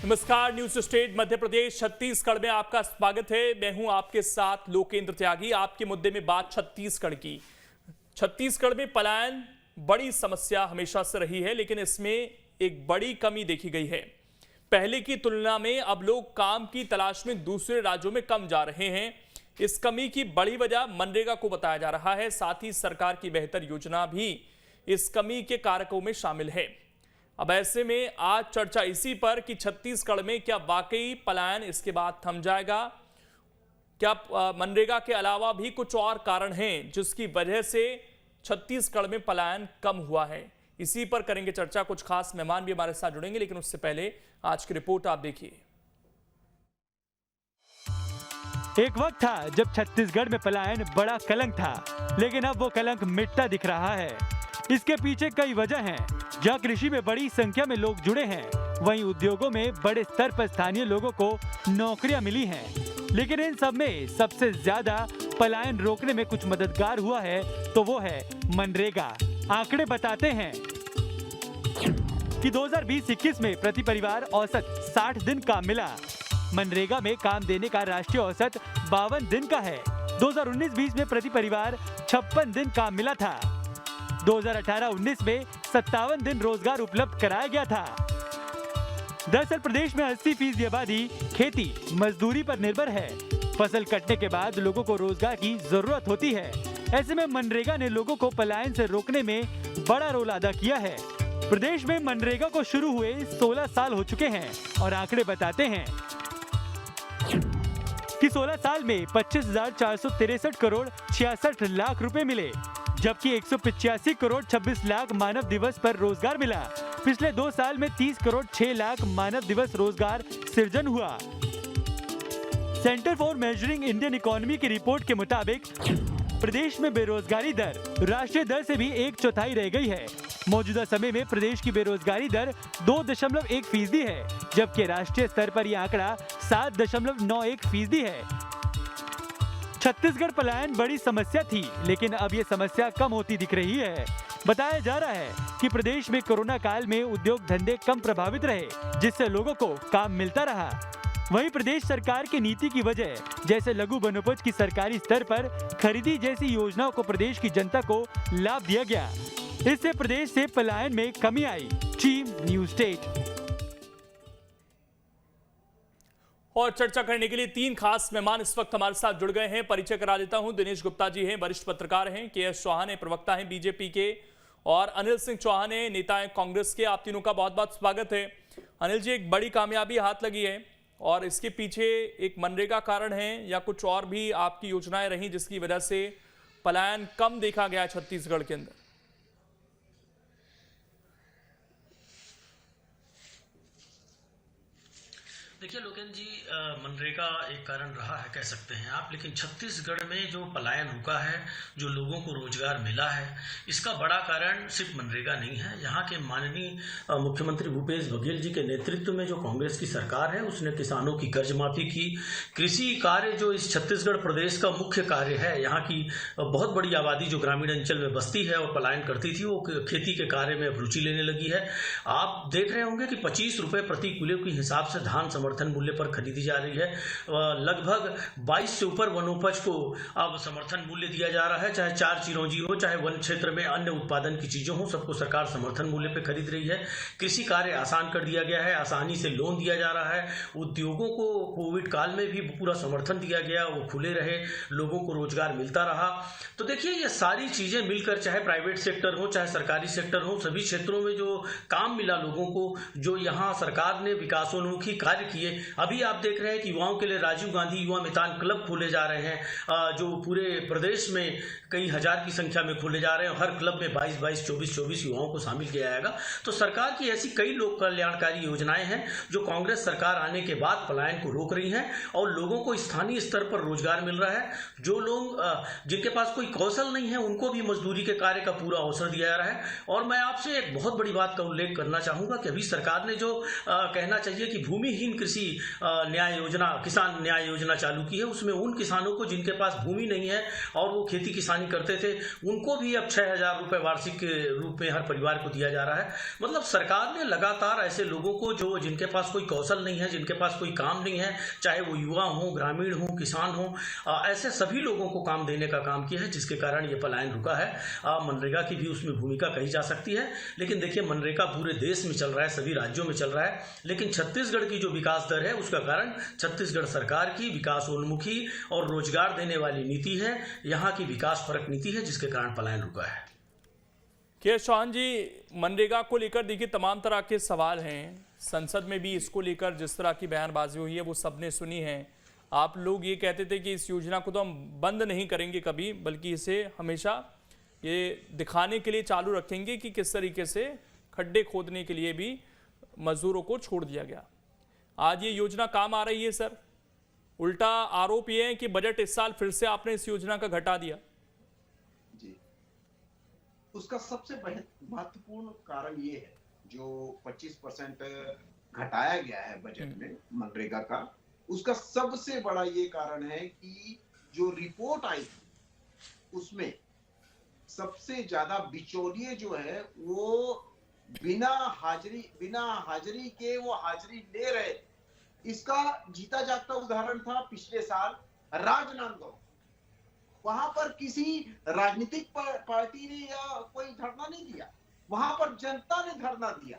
नमस्कार, news state Madhya Pradesh Chhattisgarh में आपका स्वागत है। मैं हूं आपके साथ लोकेंद्र त्यागी। आपके मुद्दे में बात छत्तीसगढ़ की। छत्तीसगढ़ में पलायन बड़ी समस्या हमेशा से रही है, लेकिन इसमें एक बड़ी कमी देखी गई है। पहले की तुलना में अब लोग काम की तलाश में दूसरे राज्यों में कम जा रहे हैं। इस कमी की बड़ी वजह मनरेगा को बताया जा रहा है। साथ ही सरकार की बेहतर योजना भी इस कमी के कारकों में शामिल है। अब ऐसे में आज चर्चा इसी पर कि छत्तीसगढ़ में क्या वाकई पलायन इसके बाद थम जाएगा, क्या मनरेगा के अलावा भी कुछ और कारण हैं जिसकी वजह से छत्तीसगढ़ में पलायन कम हुआ है। इसी पर करेंगे चर्चा। कुछ खास मेहमान भी हमारे साथ जुड़ेंगे, लेकिन उससे पहले आज की रिपोर्ट आप देखिए। एक वक्त था जब छत्तीसगढ़ में पलायन बड़ा कलंक था, लेकिन अब वो कलंक मिटता दिख रहा है। इसके पीछे कई वजह हैं। जहाँ कृषि में बड़ी संख्या में लोग जुड़े हैं, वहीं उद्योगों में बड़े स्तर पर स्थानीय लोगों को नौकरियां मिली हैं। लेकिन इन सब में सबसे ज्यादा पलायन रोकने में कुछ मददगार हुआ है तो वो है मनरेगा। आंकड़े बताते हैं कि 2020-21 में प्रति परिवार औसत 60 दिन काम मिला। मनरेगा में काम देने का राष्ट्रीय औसत 52 दिन का है। 2019-20 में प्रति परिवार 56 दिन काम मिला था। 2018-19 में 57 दिन रोजगार उपलब्ध कराया गया था। दरअसल प्रदेश में 80% आबादी खेती मजदूरी पर निर्भर है। फसल कटने के बाद लोगों को रोजगार की जरूरत होती है। ऐसे में मनरेगा ने लोगों को पलायन से रोकने में बड़ा रोल अदा किया है। प्रदेश में मनरेगा को शुरू हुए 16 साल हो चुके हैं और आंकड़े बताते हैं कि 16 साल में 25,463 करोड़ 66 लाख रुपए मिले, जबकि 185 करोड़ 26 लाख मानव दिवस पर रोजगार मिला। पिछले 2 साल में 30 करोड़ 6 लाख मानव दिवस रोजगार सृजन हुआ। Centre for measuring Indian economy की रिपोर्ट के मुताबिक प्रदेश में बेरोजगारी दर राष्ट्रीय दर से भी 1/4 रह गई है। मौजूदा समय में प्रदेश की बेरोजगारी दर 2.1% है, जबकि राष्ट्रीय स्तर पर यह आंकड़ा 7.91% है। छत्तीसगढ़ पलायन बड़ी समस्या थी, लेकिन अब ये समस्या कम होती दिख रही है। बताया जा रहा है कि प्रदेश में कोरोना काल में उद्योग धंधे कम प्रभावित रहे, जिससे लोगों को काम मिलता रहा। वहीं प्रदेश सरकार की नीति की वजह जैसे लघु वनोपज की सरकारी स्तर पर खरीदी जैसी योजनाओं को प्रदेश की जनता को लाभ दिया गया। इससे प्रदेश से पलायन में कमी आई। Team news state. और चर्चा करने के लिए 3 खास मेहमान इस वक्त हमारे साथ जुड़ गए हैं। परिचय करा देता हूं। दिनेश गुप्ता जी हैं, वरिष्ठ पत्रकार हैं। KS चौहान है, प्रवक्ता हैं बीजेपी के। और अनिल सिंह चौहान है, नेता हैं कांग्रेस के। आप तीनों का बहुत बहुत स्वागत है। अनिल जी, एक बड़ी कामयाबी हाथ लगी है और इसके पीछे एक मनरेगा कारण है या कुछ और भी आपकी योजनाएं रही जिसकी वजह से पलायन कम देखा गया छत्तीसगढ़ के अंदर? देखिए लोकेन जी, मनरेगा एक कारण रहा है कह सकते हैं आप, लेकिन छत्तीसगढ़ में जो पलायन रुका है, जो लोगों को रोजगार मिला है, इसका बड़ा कारण सिर्फ मनरेगा नहीं है। यहाँ के माननीय मुख्यमंत्री भूपेश बघेल जी के नेतृत्व में जो कांग्रेस की सरकार है, उसने किसानों की कर्ज माफी की। कृषि कार्य जो इस छत्तीसगढ़ प्रदेश का मुख्य कार्य है, यहाँ की बहुत बड़ी आबादी जो ग्रामीण अंचल में बसती है और पलायन करती थी, वो खेती के कार्य में अब रुचि लेने लगी है। आप देख रहे होंगे कि 25 रुपए प्रति किलो के हिसाब से धान समर्थन मूल्य पर खरीदी जा रही है। लगभग 22 से ऊपर वनोपज को अब समर्थन मूल्य दिया जा रहा है। चाहे 4 चिरौंजी हो, चाहे वन क्षेत्र में अन्य उत्पादन की चीजों हो, सबको सरकार समर्थन मूल्य पर खरीद रही है। कृषि कार्य आसान कर दिया गया है, आसानी से लोन दिया जा रहा है। उद्योगों को कोविड काल में भी पूरा समर्थन दिया गया, वो खुले रहे, लोगों को रोजगार मिलता रहा। तो देखिए, ये सारी चीजें मिलकर, चाहे प्राइवेट सेक्टर हो, चाहे सरकारी सेक्टर हो, सभी क्षेत्रों में जो काम मिला लोगों को, जो यहाँ सरकार ने विकासोन्मुखी कार्य किए। अभी आप देख रहे हैं कि युवाओं के लिए राजीव गांधी युवा मितान क्लब खोले जा रहे हैं, जो पूरे प्रदेश में कई हजार की संख्या में खोले जा रहे हैं। हर क्लब में 22-22, 24-24 युवाओं को शामिल किया जाएगा। तो सरकार की ऐसी कई लोक कल्याणकारी योजनाएं हैं जो कांग्रेस सरकार आने के बाद पलायन को रोक रही हैं और लोगों को स्थानीय स्तर पर रोजगार मिल रहा है। जो लोग जिनके पास कोई कौशल नहीं है, उनको भी मजदूरी के कार्य का पूरा अवसर दिया जा रहा है। और मैं आपसे एक बहुत बड़ी बात का उल्लेख करना चाहूंगा कि अभी सरकार ने जो कहना चाहिए कि भूमिहीन कृषि न्याय योजना, किसान न्याय योजना चालू की है, उसमें उन किसानों को जिनके पास भूमि नहीं है और वो खेती किसानी करते थे, उनको भी अब 6,000 रुपये वार्षिक के रूप में हर परिवार को दिया जा रहा है। मतलब सरकार ने लगातार ऐसे लोगों को जो जिनके पास कोई कौशल नहीं है, जिनके पास कोई काम नहीं है, चाहे वो युवा हो, ग्रामीण हो, किसान हो, ऐसे सभी लोगों को काम देने का काम किया है, जिसके कारण ये पलायन रुका है। मनरेगा की भी उसमें भूमिका कही जा सकती है। लेकिन देखिए, मनरेगा पूरे देश में चल रहा है, सभी राज्यों में चल रहा है, लेकिन छत्तीसगढ़ की जो विकास दर है उसका कारण छत्तीसगढ़ सरकार की विकासोन्मुखी और रोजगार देने वाली नीति है, यहाँ की विकास परक नीति है, जिसके कारण पलायन रुका है। के चौहान जी, मनरेगा को लेकर देखिए तमाम तरह के सवाल हैं, संसद में भी इसको लेकर जिस तरह की बयानबाजी हुई है वो सबने सुनी है। आप लोग ये कहते थे कि इस योजना को तो हम बंद नहीं करेंगे कभी, बल्कि इसे हमेशा ये दिखाने के लिए चालू रखेंगे कि किस तरीके से खड्डे खोदने के लिए भी मजदूरों को छोड़ दिया गया। आज ये योजना काम आ रही है सर? उल्टा आरोप ये है कि बजट इस साल फिर से आपने इस योजना का घटा दिया। जी, उसका सबसे महत्वपूर्ण कारण ये है, जो 25% घटाया गया है बजट में मनरेगा का, उसका सबसे बड़ा ये कारण है कि जो रिपोर्ट आई थी उसमें सबसे ज्यादा बिचौलिए जो है वो बिना हाजिरी के वो हाजिरी ले रहे। इसका जीता जागता उदाहरण था पिछले साल राजनांदगांव। वहां पर किसी राजनीतिक पार्टी ने या कोई धरना नहीं दिया, वहां पर जनता ने धरना दिया।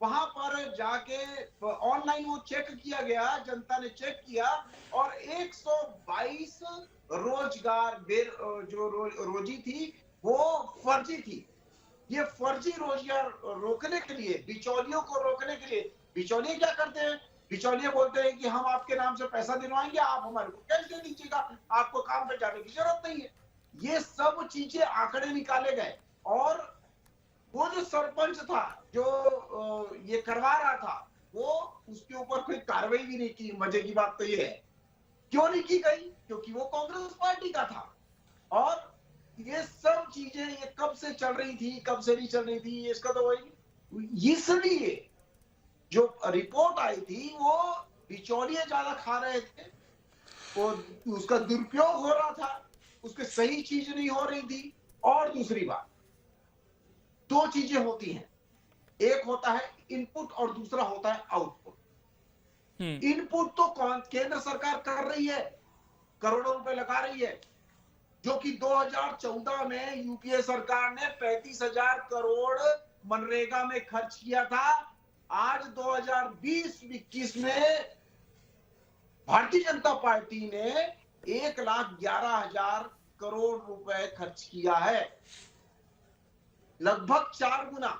वहां पर जाके ऑनलाइन वो चेक किया गया, जनता ने चेक किया और 122 रोजगार रोजी थी वो फर्जी थी। ये फर्जी रोजगार रोकने के लिए, बिचौलियों को रोकने के लिए, बिचौलिए क्या करते हैं? बिचौलिए बोलते हैं कि हम आपके नाम से पैसा दिलवाएंगे, आप हमारे को कैश दे दीजिएगा, आपको काम पे जाने की जरूरत नहीं है। ये सब चीजें आंकड़े निकाले गए और वो जो सरपंच था जो ये करवा रहा था, वो उसके ऊपर कोई कार्रवाई भी नहीं की। मजे की बात तो ये है, क्यों नहीं की गई? क्योंकि वो कांग्रेस पार्टी का था। और ये सब चीजें ये कब से चल रही थी, कब से नहीं चल रही थी, इसका तो वही, इसलिए जो रिपोर्ट आई थी वो बिचौलिए ज्यादा खा रहे थे और उसका दुरुपयोग हो रहा था, उसके सही चीज नहीं हो रही थी। और दूसरी बात, दो चीजें होती हैं, एक होता है इनपुट और दूसरा होता है आउटपुट। इनपुट तो केंद्र सरकार कर रही है, करोड़ों रुपए लगा रही है, जो कि 2014 में यूपीए सरकार ने 35,000 करोड़ मनरेगा में खर्च किया था। आज 2020-21 में भारतीय जनता पार्टी ने 1,11,000 करोड़ रुपए खर्च किया है, लगभग 4 गुना।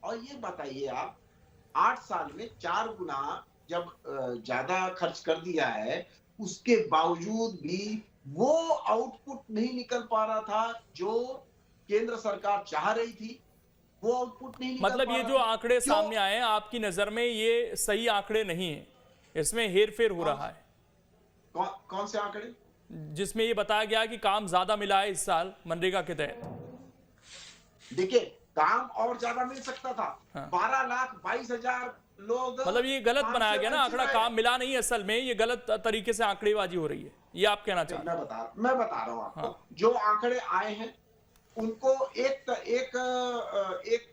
और ये बताइए आप, 8 साल में 4 गुना जब ज्यादा खर्च कर दिया है, उसके बावजूद भी वो आउटपुट नहीं निकल पा रहा था जो केंद्र सरकार चाह रही थी, वो आउटपुट नहीं निकल मतलब ये जो आंकड़े सामने आए हैं आपकी नजर में ये सही आंकड़े नहीं है, इसमें हेरफेर हो रहा है? कौन से आंकड़े? जिसमें ये बताया गया कि काम ज्यादा मिला है इस साल मनरेगा के तहत। देखिए, काम और ज्यादा मिल सकता था। हाँ। 12,22,000 लोग, मतलब ये गलत बनाया गया ना आंकड़ा, काम मिला नहीं असल में, ये गलत तरीके से आंकड़ेबाजी हो रही है, ये आप कहना चाहते हैं? मैं बता रहा हूं आपको। हाँ। जो आंकड़े आए हैं उनको एक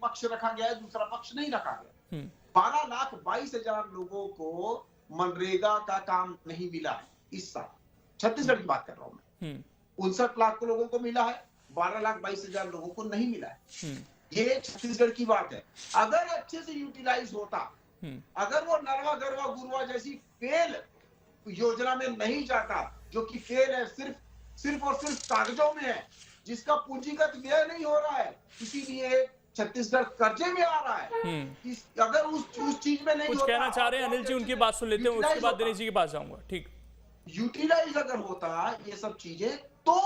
पक्ष रखा गया है, दूसरा पक्ष नहीं रखा गया। 12,22,000 लोगों को मनरेगा का काम नहीं मिला है इस साल। छत्तीसगढ़ की बात कर रहा हूं मैं। 59 लाख लोगों को मिला है, 12,22,000 लोगों को नहीं मिला है। ये छत्तीसगढ़ की बात है। अगर अच्छे से यूटिलाइज होता, अगर वो नरवा गरवा गुरवा जैसी फेल योजना में नहीं जाता, जो कि फेल है, सिर्फ और सिर्फ कागजों में है, जिसका पूंजीगत व्यय नहीं हो रहा है, इसीलिए छत्तीसगढ़ कर्जे में आ रहा है। अगर उस चीज में नहीं कुछ कहना चाह रहे हैं अनिल जी, उनकी बात सुन लेते हैं, उसके बाद दिनेश जी के पास जाऊंगा। ठीक, यूटिलाइज अगर होता ये सब चीजें तो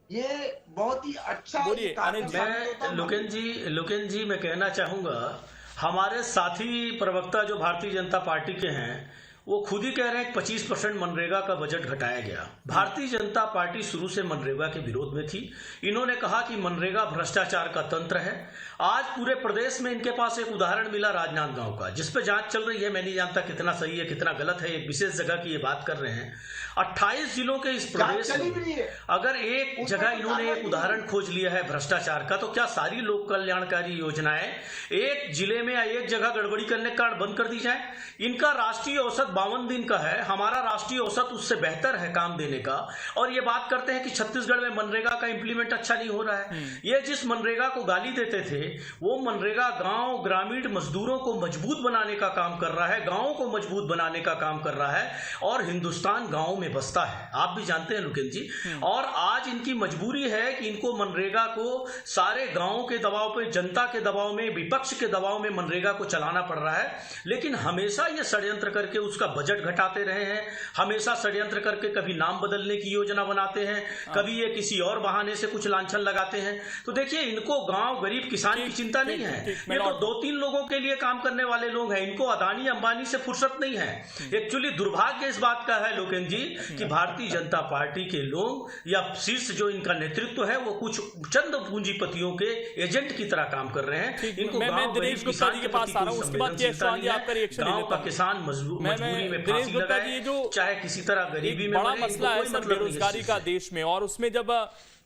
ये बहुत ही अच्छा। बोलिए अनिल जी। मैं लोकेन जी मैं कहना चाहूंगा, हमारे साथी प्रवक्ता जो भारतीय जनता पार्टी के हैं, वो खुद ही कह रहे हैं कि 25% मनरेगा का बजट घटाया गया। भारतीय जनता पार्टी शुरू से मनरेगा के विरोध में थी। इन्होंने कहा कि मनरेगा भ्रष्टाचार का तंत्र है। आज पूरे प्रदेश में इनके पास एक उदाहरण मिला राजनांदगांव का, जिस पे जांच चल रही है। मैं नहीं जानता कितना सही है कितना गलत है, एक विशेष जगह की ये बात कर रहे हैं। 28 जिलों के इस प्रदेश में अगर एक जगह इन्होंने एक उदाहरण खोज लिया है भ्रष्टाचार का, तो क्या सारी लोक कल्याणकारी योजनाएं एक जिले में या एक जगह गड़बड़ी करने के कारण बंद कर दी जाए? इनका राष्ट्रीय औसत 52 दिन का है, हमारा राष्ट्रीय औसत उससे बेहतर है काम देने का। और ये बात करते हैं कि छत्तीसगढ़ में मनरेगा का इंप्लीमेंट अच्छा नहीं हो रहा है। ये जिस मनरेगा को गाली देते थे, वो मनरेगा गांव ग्रामीण मजदूरों को मजबूत बनाने का काम कर रहा है, गांवों को मजबूत बनाने का काम कर रहा है। और हिंदुस्तान गांवों में बसता है, आप भी जानते हैं लुकेन जी। और आज इनकी मजबूरी है कि इनको मनरेगा को सारे गांवों के दबाव पे, जनता के दबाव में, विपक्ष के दबाव में मनरेगा को चलाना पड़ रहा है। लेकिन हमेशा ये षड्यंत्र करके उसका बजट घटाते रहे हैं, हमेशा षड्यंत्र करके कभी नाम बदलने की योजना बनाते हैं, कभी ये किसी और बहाने से कुछ लांछन लगाते हैं। तो देखिए, इनको गांव गरीब किसान की चिंता नहीं है। ये तो 2-3 लोगों के लिए काम करने वाले लोग हैं, इनको अदानी अंबानी से फुर्सत नहीं है। एक्चुअली दुर्भाग्य इस बात का है लोकेन जी कि भारतीय जनता पार्टी के लोग या शीर्ष जो इनका नेतृत्व है, वो कुछ चंद पूंजीपतियों के एजेंट की तरह काम कर रहे हैं। इनको मैं दिनेश गुप्ता जी के पास आ रहा हूं, उसके बाद आपका रिएक्शन ले लेता हूं। किसान मजबूरी में फांसी लगाए, चाहे किसी तरह गरीबी में बड़ा मसला है सर बेरोजगारी का देश में, और उसमें जब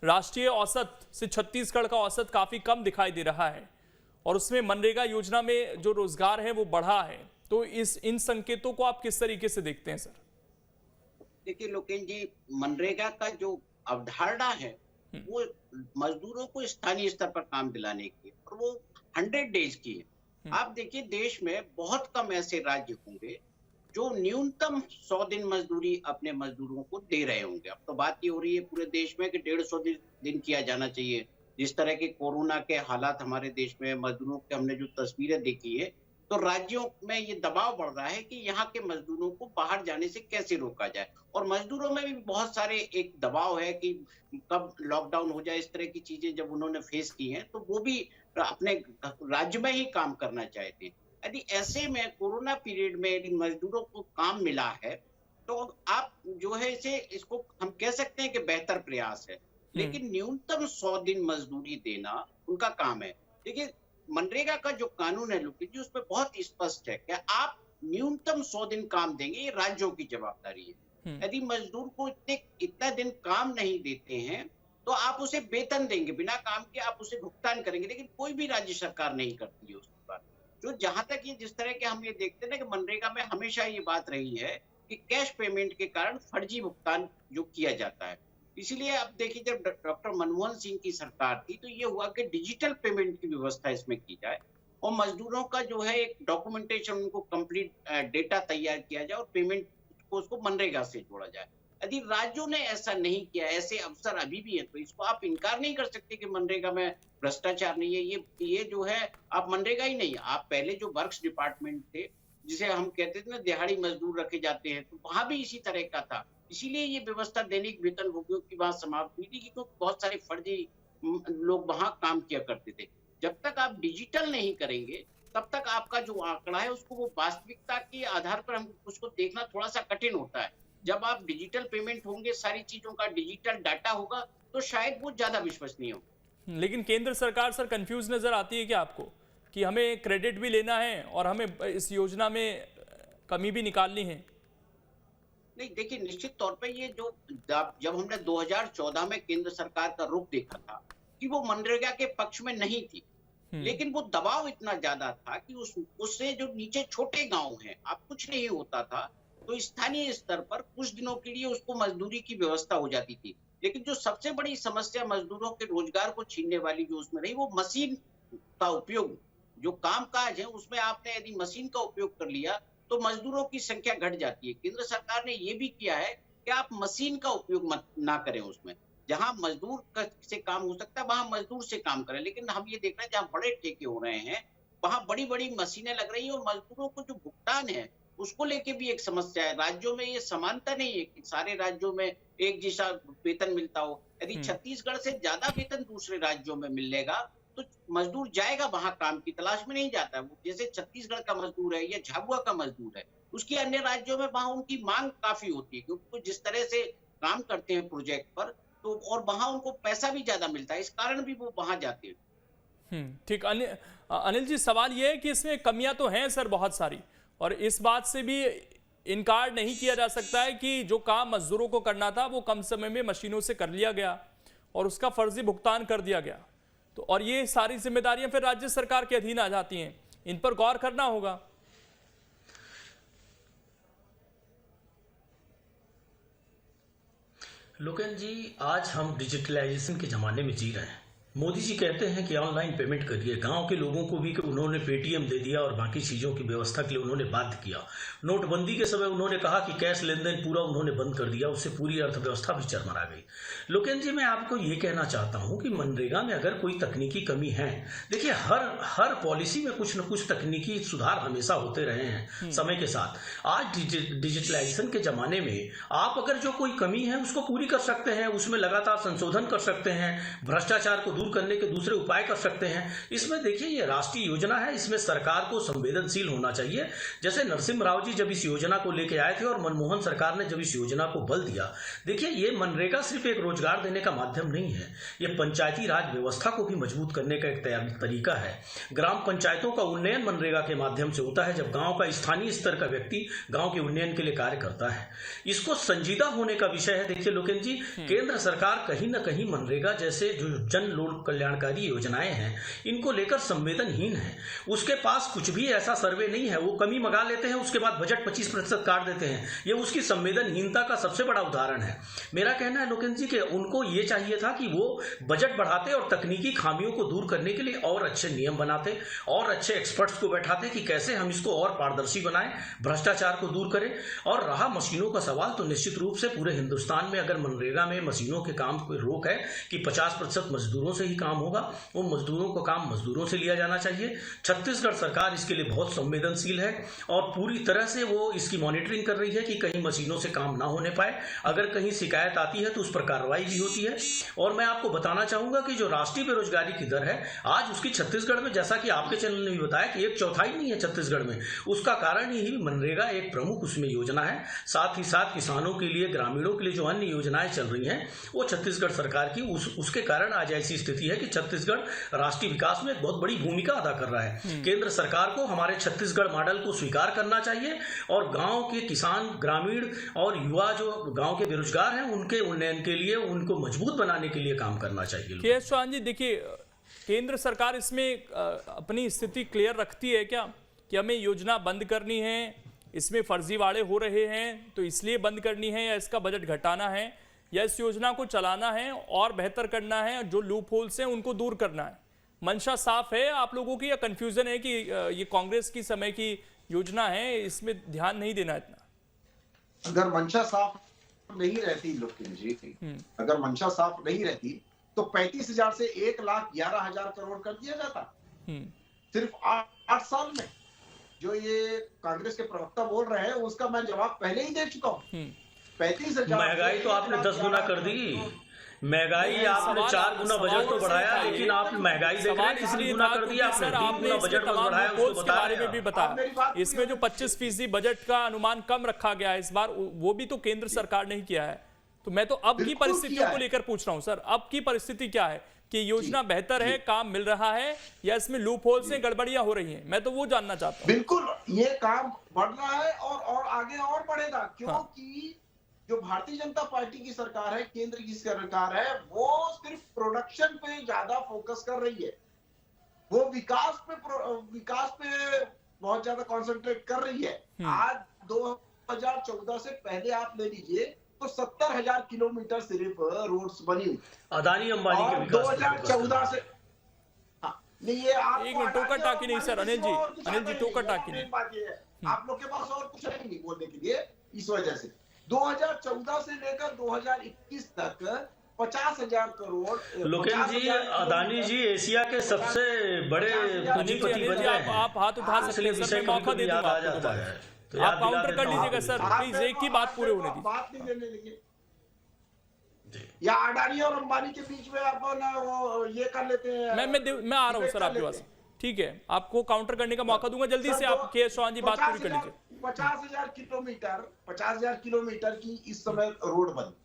राष्ट्रीय औसत से छत्तीसगढ़ का औसत काफी कम दिखाई दे रहा है, और उसमें मनरेगा योजना में जो रोजगार है वो बढ़ा है, तो इन संकेतों को आप किस तरीके से देखते हैं सर? देखिए लोकेन जी, मनरेगा का जो अवधारणा है वो मजदूरों को स्थानीय स्तर पर काम दिलाने की, और वो 100 डेज की है। आप देखिए, देश में बहुत कम ऐसे राज्य होंगे जो न्यूनतम 100 दिन मजदूरी अपने मजदूरों को दे रहे होंगे। अब तो बात ये हो रही है पूरे देश में कि 150 दिन किया जाना चाहिए। जिस तरह के कोरोना के हालात हमारे देश में, मजदूरों के हमने जो तस्वीरें देखी है, तो राज्यों में ये दबाव बढ़ रहा है कि यहाँ के मजदूरों को बाहर जाने से कैसे रोका जाए। और मजदूरों में भी बहुत सारे एक दबाव है कि कब लॉकडाउन हो जाए। इस तरह की चीजें जब उन्होंने फेस की हैं, तो वो भी अपने राज्य में ही काम करना चाहते हैं। यदि ऐसे में कोरोना पीरियड में यदि मजदूरों को काम मिला है, तो आप जो है इसको हम कह सकते हैं कि बेहतर प्रयास है। लेकिन न्यूनतम 100 दिन मजदूरी देना उनका काम है। देखिए, मनरेगा का जो कानून है लुकी जी, उसमें बहुत स्पष्ट है कि आप न्यूनतम 100 दिन काम देंगे, ये राज्यों की जवाबदारी है। यदि मजदूर को इतना दिन काम नहीं देते हैं, तो आप उसे वेतन देंगे, बिना काम के आप उसे भुगतान करेंगे। लेकिन कोई भी राज्य सरकार नहीं करती है उसके बाद। जो जहां तक ये जिस तरह के हम ये देखते हैं ना कि मनरेगा में हमेशा ये बात रही है कि कैश पेमेंट के कारण फर्जी भुगतान जो किया जाता है। इसीलिए अब देखिए, जब डॉक्टर मनमोहन सिंह की सरकार थी, तो ये हुआ कि डिजिटल पेमेंट की व्यवस्था इसमें की जाए, और मजदूरों का जो है एक डॉक्यूमेंटेशन, उनको कंप्लीट डेटा तैयार किया जाए, और पेमेंट को उसको मनरेगा से जोड़ा जाए। यदि राज्यों ने ऐसा नहीं किया, ऐसे अवसर अभी भी है, तो इसको आप इनकार नहीं कर सकते कि मनरेगा में भ्रष्टाचार नहीं है। ये जो है, आप मनरेगा ही नहीं, आप पहले जो वर्क्स डिपार्टमेंट थे, जिसे हम कहते थे ना दिहाड़ी मजदूर रखे जाते हैं, तो वहां भी इसी तरह का था। इसीलिए ये व्यवस्था दैनिक वेतनभोगियों की बात समाप्त हुई थी, क्योंकि बहुत सारे फर्जी लोग वहां काम किया करते थे। जब तक आप डिजिटल नहीं करेंगे, तब तक आपका जो आंकड़ा है उसको वो वास्तविकता के आधार पर हम उसको देखना थोड़ा सा कठिन होता है। जब आप डिजिटल पेमेंट होंगे, सारी चीजों का डिजिटल डाटा होगा, तो शायद वो ज्यादा विश्वसनीय हो। लेकिन केंद्र सरकार सर कंफ्यूज नजर आती है क्या आपको, कि हमें क्रेडिट भी लेना है और हमें इस योजना में कमी भी निकालनी है? नहीं, देखिए, निश्चित तौर पे ये जो जब हमने 2014 में केंद्र सरकार का रुख देखा था कि वो मनरेगा के पक्ष में नहीं थी, लेकिन वो दबाव इतना ज्यादा था कि उससे जो नीचे छोटे गांव हैं, अब कुछ नहीं होता था, तो स्थानीय स्तर पर कुछ दिनों के लिए उसको मजदूरी की व्यवस्था हो जाती थी। लेकिन जो सबसे बड़ी समस्या मजदूरों के रोजगार को छीनने वाली जो उसमें रही, वो मशीन का उपयोग। जो काम काज है उसमें आपने यदि मशीन का उपयोग कर लिया, तो मजदूरों की संख्या घट जाती है। केंद्र सरकार ने ये भी किया है कि आप मशीन का उपयोग ना करें उसमें। जहां मजदूर से काम हो सकता है, वहां मजदूर से काम करें। लेकिन हम ये देख रहे हैं, जहां बड़े ठेके हो रहे हैं, वहां बड़ी बड़ी मशीनें लग रही है, और मजदूरों को जो भुगतान है उसको लेके भी एक समस्या है। राज्यों में ये समानता नहीं है कि सारे राज्यों में एक जैसा वेतन मिलता हो। यदि छत्तीसगढ़ से ज्यादा वेतन दूसरे राज्यों में मिलेगा, तो मजदूर जाएगा वहां, काम की तलाश में नहीं जाता। वो जैसे छत्तीसगढ़ का मजदूर है या झाबुआ का मजदूर है, उसकी अन्य राज्यों में वहां उनकी मांग काफी होती है, क्योंकि वो जिस तरह से काम करते हैं प्रोजेक्ट पर, तो और वहां उनको पैसा भी ज्यादा मिलता है, इस कारण भी वो वहां जाते हैं। ठीक। अनिल जी, सवाल ये है कि इसमें कमियां तो हैं सर बहुत सारी, और इस बात से भी इनकार नहीं किया जा सकता है कि जो काम मजदूरों को करना था वो कम समय में मशीनों से कर लिया गया और उसका फर्जी भुगतान कर दिया गया। तो और ये सारी जिम्मेदारियां फिर राज्य सरकार के अधीन आ जाती हैं, इन पर गौर करना होगा। लोकेन जी, आज हम डिजिटलाइजेशन के ज़माने में जी रहे हैं। मोदी जी कहते हैं कि ऑनलाइन पेमेंट करिए, गांव के लोगों को भी कि उन्होंने पेटीएम दे दिया और बाकी चीज़ों की व्यवस्था के लिए उन्होंने बाध्य किया। नोटबंदी के समय उन्होंने कहा कि कैश लेन देन पूरा उन्होंने बंद कर दिया, उससे पूरी अर्थव्यवस्था भी चरमरा गई। लोकेन जी, मैं आपको ये कहना चाहता हूँ कि मनरेगा में अगर कोई तकनीकी कमी है, देखिए हर पॉलिसी में कुछ न कुछ तकनीकी सुधार हमेशा होते रहे हैं समय के साथ। आज डिजिटलाइजेशन के ज़माने में आप अगर जो कोई कमी है उसको पूरी कर सकते हैं, उसमें लगातार संशोधन कर सकते हैं, भ्रष्टाचार को दूर करने के दूसरे उपाय कर सकते हैं। इसमें देखिए ये राष्ट्रीय योजना है, इसमें सरकार को संवेदनशील होना चाहिए। जैसे नरसिम्हा राव जी जब इस योजना को लेके आए थे और मनमोहन सरकार ने जब इस योजना को बल दिया, देखिए ये मनरेगा सिर्फ एक रोजगार देने का माध्यम नहीं है, ये पंचायती राज व्यवस्था को भी मजबूत करने का एक तरीका है। ग्राम पंचायतों का उन्नयन मनरेगा के माध्यम से होता है, जब गांव का स्थानीय स्तर का व्यक्ति गांव के उन्नयन के लिए कार्य करता है। इसको संजीदा होने का विषय है। देखिए लोकेन जी, केंद्र सरकार कहीं ना कहीं मनरेगा जैसे जो जन लोक कल्याणकारी योजनाएं हैं, इनको लेकर संवेदनहीन है। उसके पास कुछ भी ऐसा सर्वे नहीं है, वो कमी मंगा लेते हैं, उसके बाद बजट 25% काट देते हैं। ये उसकी संवेदनहीनता का सबसे बड़ा उदाहरण है। मेरा कहना है लोकेन जी कि उनको ये चाहिए था कि वो बजट बढ़ाते और तकनीकी खामियों को दूर करने के लिए और अच्छे नियम बनाते और अच्छे एक्सपर्ट्स को बैठाते कि कैसे हम इसको और पारदर्शी बनाएं, भ्रष्टाचार को दूर करें। और रहा मशीनों का सवाल, तो निश्चित रूप से पूरे हिंदुस्तान में अगर मनरेगा में मशीनों के काम को रोक है कि 50% मजदूरों से ही काम होगा, वो मजदूरों का काम मजदूरों से लिया जाना चाहिए। छत्तीसगढ़ सरकार इसके लिए बहुत संवेदनशील है और पूरी तरह से वो इसकी मॉनिटरिंग कर रही है कि कहीं मशीनों से काम ना होने पाए। अगर कहीं शिकायत आती है तो उस पर कार्रवाई भी होती है। और मैं आपको बताना चाहूंगा कि जो राष्ट्रीय बेरोजगारी की दर है आज, उसकी छत्तीसगढ़ में, जैसा कि आपके चैनल ने भी बताया कि 1/4 नहीं है छत्तीसगढ़ में, उसका कारण ही मनरेगा एक प्रमुख उसमें योजना है। साथ ही साथ किसानों के लिए, ग्रामीणों के लिए जो अन्य योजनाएं चल रही हैं, वो छत्तीसगढ़ सरकार की उसके कारण आज ऐसी स्थिति है कि छत्तीसगढ़ राष्ट्रीय विकास में एक बहुत बड़ी भूमिका अदा कर रहा है। केंद्र सरकार को हमारे छत्तीसगढ़ मॉडल को स्वीकार करना चाहिए और गांव के किसान, ग्रामीण और युवा जो गांव के बेरोजगार हैं, उनके उन्नयन के लिए, उनको मजबूत बनाने के लिए काम करना चाहिए। के.एस. चौहान जी, देखिए केंद्र सरकार इसमें अपनी स्थिति क्लियर रखती है क्या कि हमें योजना बंद करनी है, इसमें फर्जीवाड़े हो रहे हैं तो इसलिए बंद करनी है, या इसका बजट घटाना है, या इस योजना को चलाना है और बेहतर करना है, जो लूप होल्स हैं उनको दूर करना है? मंशा साफ है आप लोगों की, या कंफ्यूजन है कि ये कांग्रेस की समय की योजना है, इसमें ध्यान नहीं देना इतना? अगर मंशा साफ नहीं रहती लोकेन जी, अगर मंशा साफ नहीं रहती तो 35,000 से 1,11,000 करोड़ कर दिया जाता सिर्फ 8 साल में। जो ये कांग्रेस के प्रवक्ता बोल रहे हैं उसका मैं जवाब पहले ही दे चुका हूँ। 35,000 महंगाई तो आपने 10 गुना कर दी। महंगाई आपने 4 गुना बजट तो बढ़ाया, लेकिन आप महंगाई देख रहे हैं, 3 गुना कर दिया आपने, 3 गुना बजट बढ़ाया, उसको के बारे में भी बताया। इसमें जो 25% बजट का अनुमान कम रखा गया है इस बार, वो भी तो केंद्र सरकार ने ही किया है। तो मैं तो अब की परिस्थितियों को लेकर पूछ रहा हूं सर, अब की परिस्थिति क्या है कि योजना बेहतर है, काम मिल रहा है, या इसमें लूप होल से गड़बड़ियां हो रही हैं? मैं तो वो जानना चाहता हूं। बिल्कुल, ये काम बढ़ रहा है और आगे और बढ़ेगा, क्योंकि जो भारतीय जनता पार्टी की सरकार है, केंद्र की सरकार है, वो सिर्फ प्रोडक्शन पे ज्यादा फोकस कर रही है। वो विकास पे बहुत ज्यादा कंसंट्रेट कर रही है। आज 2014 से पहले आप ले लीजिए तो 70,000 किलोमीटर सिर्फ रोड्स बनी हुई। अदानी अंबानी के विकास 2014 से नहीं, ये आप एक मिनट, टोका टाकी नहीं सर, अनिल जी टोका टाकी नहीं। आप लोग के पास और कुछ नहीं बोलने के लिए, इस वजह से 2014 से लेकर 2021 तक 50,000 करोड़। लोकेन जी, अदानी जी एशिया के सबसे बड़े पूंजीपति बन गए हैं। आप हाथ उठा सकते हैं सर, मैं मौका दे दूंगा आपको। आप काउंटर कर लीजिएगा सर, प्लीज एक ही बात पूरे होने दीजिए। बात नहीं देने लगे। या अडानी और अंबानी के बीच में अपन वो ये कर लेते हैं। मैं आ रहा हूँ सर आपके पास, ठीक है, आपको काउंटर करने का मौका दूंगा। जल्दी से आप के चौहान जी बात पूरी कर लीजिए। 50,000 किलोमीटर की इस समय रोड बनी।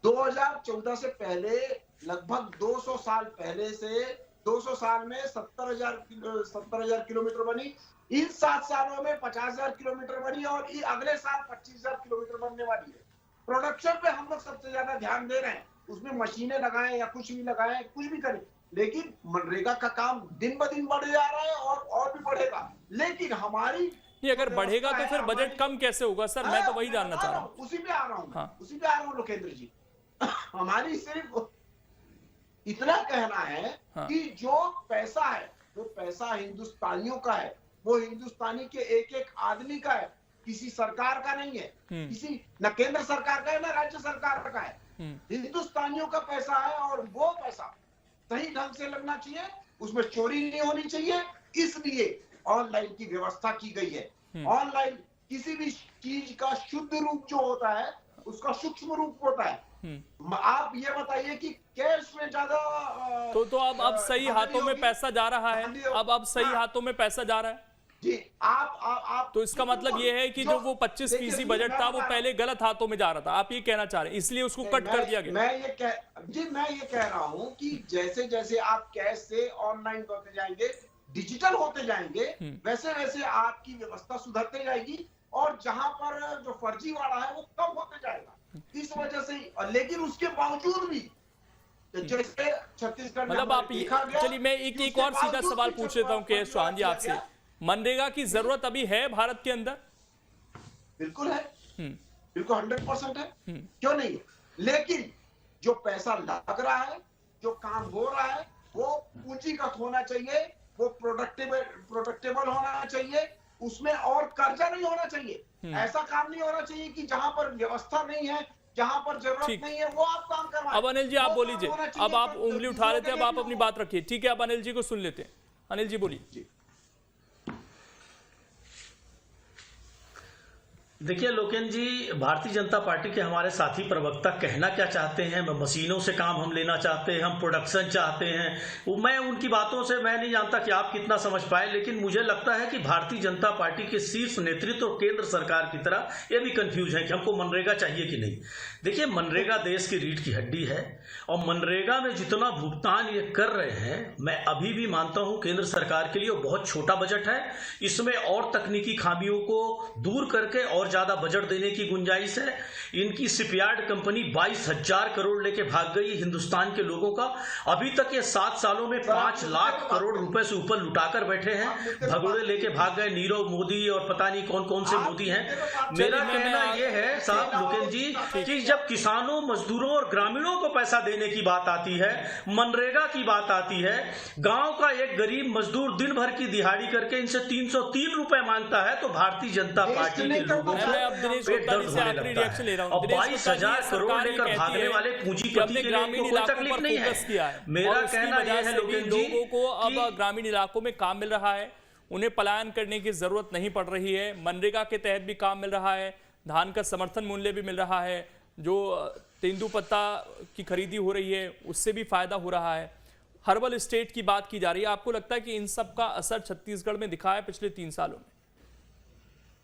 2014 से पहले लगभग 200 साल पहले से 200 साल में 70,000 किलोमीटर बनी। इन 7 सालों में 50,000 किलोमीटर बनी और अगले साल 25,000 किलोमीटर बनने वाली है। प्रोडक्शन पे हम लोग सबसे ज्यादा ध्यान दे रहे हैं, उसमें मशीनें लगाएं या कुछ भी लगाएं, कुछ भी करें, लेकिन मनरेगा का काम दिन ब दिन बढ़ जा रहा है और भी बढ़ेगा। लेकिन हमारी अगर बढ़ेगा तो फिर बजट कम कैसे होगा सर? मैं तो वही जानना चाह रहा हूँ। उसी पे आ रहा हूँ लोकेंद्र जी। हमारी सिर्फ इतना कहना है कि जो पैसा है, वो पैसा हिंदुस्तानियों का है, वो हिंदुस्तानी के एक एक आदमी का है, किसी सरकार का नहीं है, किसी न केंद्र सरकार का है न राज्य सरकार का है, हिंदुस्तानियों का पैसा है। और वो पैसा सही ढंग से लगना चाहिए, उसमें चोरी नहीं होनी चाहिए, इसलिए ऑनलाइन की व्यवस्था की गई है। ऑनलाइन किसी भी चीज का शुद्ध रूप जो होता है उसका सूक्ष्म रूप होता है। आप ये बताइए कि कैश में ज्यादा तो अब सही हाथों में पैसा जा रहा है, अब सही हाथों में पैसा जा रहा है जी। आप तो इसका मतलब ये है कि जो वो 25% बजट था वो पहले गलत हाथों में जा रहा था, आप ये कहना चाह रहे हैं, इसलिए उसको कट कर दिया गया। मैं ये कह रहा हूं कि जैसे जैसे आप कैश से ऑनलाइन होते जाएंगे, डिजिटल होते जाएंगे, वैसे वैसे आपकी व्यवस्था सुधरते जाएगी और जहां पर जो फर्जीवाड़ा है वो कम होते जाएगा। इस वजह से, लेकिन उसके बावजूद भी जैसे छत्तीसगढ़ मतलब आप चलिए मैं एक और सीधा सवाल पूछ लेता हूँ के चौहान जी आपसे, मनरेगा की जरूरत अभी है भारत के अंदर? बिल्कुल है, बिल्कुल 100% है, क्यों नहीं है? लेकिन जो पैसा लग रहा है, जो काम हो रहा है, वो पूंजीगत होना चाहिए, वो प्रोडक्टेबल होना चाहिए, उसमें और कर्जा नहीं होना चाहिए। ऐसा काम नहीं होना चाहिए कि जहां पर व्यवस्था नहीं है, जहां पर जरूरत नहीं है, वो आप काम करवाएं। अब अनिल जी आप बोल लीजिए, अब आप उंगली उठा रहे थे, अब आप अपनी बात रखिए, ठीक है? अब अनिल जी को सुन लेते हैं। अनिल जी बोलिए। देखिए लोकेन जी, भारतीय जनता पार्टी के हमारे साथी प्रवक्ता कहना क्या चाहते हैं, मशीनों से काम हम लेना चाहते हैं, हम प्रोडक्शन चाहते हैं, मैं उनकी बातों से मैं नहीं जानता कि आप कितना समझ पाए, लेकिन मुझे लगता है कि भारतीय जनता पार्टी के शीर्ष नेतृत्व और केंद्र सरकार की तरह ये भी कंफ्यूज है कि हमको मनरेगा चाहिए कि नहीं। देखिए मनरेगा देश की रीढ़ की हड्डी है और मनरेगा में जितना भुगतान ये कर रहे हैं, मैं अभी भी मानता हूं केंद्र सरकार के लिए बहुत छोटा बजट है। इसमें और तकनीकी खामियों को दूर करके और ज्यादा बजट देने की गुंजाइश है। इनकी शिपयार्ड कंपनी 22,000 करोड़ लेके भाग गई हिंदुस्तान के लोगों का। अभी तक ये 7 सालों में 5 लाख करोड़ रुपए से ऊपर लुटाकर बैठे हैं। भगोड़े लेके भाग गए नीरव मोदी और पता नहीं कौन कौन से मोदी हैं। मेरा कहना यह है साहब लोकेन जी कि जब किसानों, मजदूरों और ग्रामीणों को पैसा देने की बात आती है, मनरेगा की बात आती है, गांव का एक गरीब मजदूर दिन भर की दिहाड़ी करके इनसे 303 रुपए मांगता है, तो भारतीय जनता पार्टी के लोगों मैं अब दिनेश गुप्ता जी से आखिरी रिएक्शन ले रहा हूं। 22,000 करोड़ लेकर भागने वाले पूंजीपति के लिए कोई तकलीफ नहीं है। मेरा कहना यह है लोकेन जी, लोगों को अब ग्रामीण इलाकों में काम मिल रहा है, उन्हें पलायन करने की जरूरत नहीं पड़ रही है। मनरेगा के तहत भी काम मिल रहा है, धान का समर्थन मूल्य भी मिल रहा है, जो तेंदुपत्ता की खरीदी हो रही है उससे भी फायदा हो रहा है, हर्बल स्टेट की बात की जा रही है। आपको लगता है कि इन सब का असर छत्तीसगढ़ में दिखा है पिछले 3 सालों में?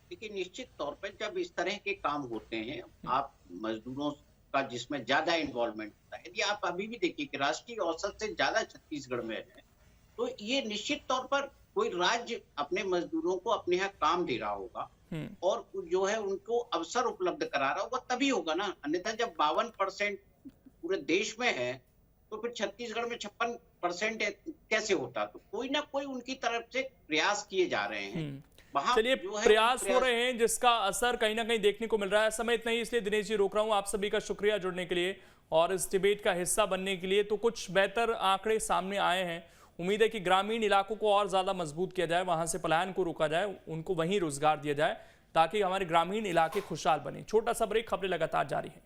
देखिए निश्चित तौर पर जब इस तरह के काम होते हैं, आप मजदूरों का जिसमें ज्यादा इन्वॉल्वमेंट होता है, यदि आप अभी भी देखिए कि राष्ट्रीय औसत से ज्यादा छत्तीसगढ़ में है, तो ये निश्चित तौर पर कोई राज्य अपने मजदूरों को अपने यहाँ काम दे रहा होगा और जो है उनको अवसर उपलब्ध करा रहा होगा, तभी होगा ना। अन्यथा जब 52% पूरे देश में है तो फिर छत्तीसगढ़ में 56% कैसे होता? तो कोई ना कोई उनकी तरफ से प्रयास किए जा रहे हैं। चलिए प्रयास हो रहे हैं जिसका असर कहीं ना कहीं देखने को मिल रहा है। समय इतना ही, इसलिए दिनेश जी रोक रहा हूं। आप सभी का शुक्रिया जुड़ने के लिए और इस डिबेट का हिस्सा बनने के लिए। तो कुछ बेहतर आंकड़े सामने आए हैं। उम्मीद है कि ग्रामीण इलाकों को और ज्यादा मजबूत किया जाए, वहां से पलायन को रोका जाए, उनको वहीं रोजगार दिया जाए ताकि हमारे ग्रामीण इलाके खुशहाल बने। छोटा सा ब्रेक, खबरें लगातार जारी है।